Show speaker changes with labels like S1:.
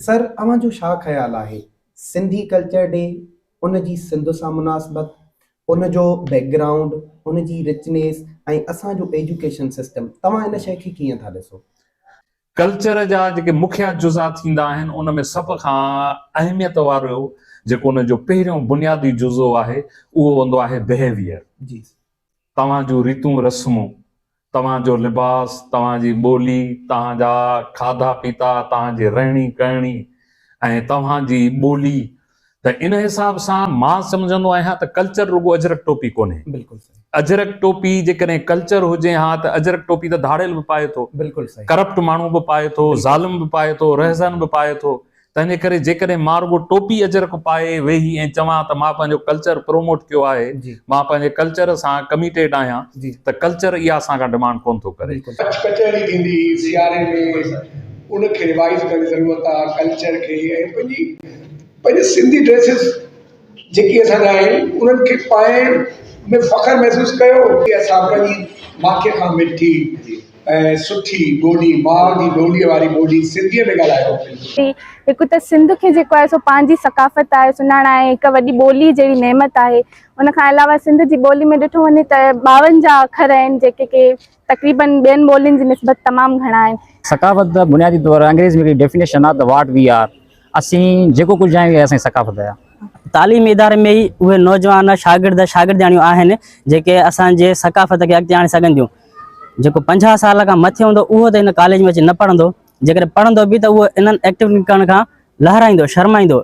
S1: Sir अवां जो छा ख्याल है सिंधी कल्चर डे उन जी सिंध सां मुनासिबत उन जो बैकग्राउंड उन जी रिचनेस ऐं असांजो एजुकेशन सिस्टम तव्हां इन शइ खे कीअं था ॾिसो?
S2: कल्चर जा जेके मुख्य जुज़ा थींदा आहिनि उन में सभ खां अहमियत वारो जेको उन जो पहिरियों बुनियादी जुज़ो आहे उहो हूंदो आहे बिहेवियर।
S1: जी
S2: तव्हां जूं रीतूं रस्मूं, तव्हांजो लिबास, तव्हांजी ॿोली, तव्हांजा खाधा पीता, तव्हांजी रहणी करणी ऐं तव्हांजी ॿोली। त इन हिसाब सां मां सम्झंदो आहियां त कल्चर रुॻो अजरक टोपी कोन्हे।
S1: बिल्कुलु सही।
S2: अजरक टोपी जेकॾहिं कल्चर हुजे हा त अजरक टोपी त धाड़ियल बि पाए थो,
S1: बिल्कुलु सही।
S2: करप्ट माण्हू बि पाए थो, ज़ालिम बि पाए थो, रहज़न बि पाए थो। तंहिंजे करे जेकॾहिं मां रुॻो टोपी अजरक पाए वेही ऐं चवां त मां पंहिंजो कल्चर प्रोमोट कयो आहे, मां पंहिंजे कल्चर सां कमिटेड आहियां, त कल्चर इहा असां खां डिमांड कोन थो करे।
S3: कचहरी थींदी सियारे में उनखे रिवाइज करण जी ज़रूरत आहे कल्चर खे ऐं पंहिंजी सिंधी ड्रेसिस जेकी असांजा आहिनि उन्हनि खे पाइण में फ़ख्रु महसूसु कयो कि असां पंहिंजी माखे खां मिठी ऐं सुठी ॿोली माउ जी ॿोलीअ वारी ॿोली सिंधीअ में ॻाल्हायो।
S4: हिकु त सिंध खे जेको आहे सो पंहिंजी सकाफ़त आहे, सुञाण आहे, हिकु वॾी ॿोली जहिड़ी नेमत आहे। उन खां अलावा सिंध जी ॿोली में ॾिठो वञे त 52 अखर आहिनि जेके के तक़रीबन ॿियनि ॿोलियुनि जी निस्बत तमामु घणा आहिनि।
S5: सकाफ़त द बुनियादी तौर अंग्रेज़ी में डेफिनेशन आहे द वाट वी आर, असीं जेको कुझु आहियूं असांजी सकाफ़त आहे।
S6: तालीमी इदारे में ई उहे नौजवान शागिर्दियाणियूं आहिनि जेके असांजे सकाफ़त खे अॻिते आणे सघनि थियूं। जेको 50 साल खां मथे हूंदो उहो त हिन कॉलेज में अची न पढ़ंदो, जेकॾहिं पढ़ंदो बि त उहो इन्हनि एक्टिविटी करण खां लहराईंदो, शर्माईंदो।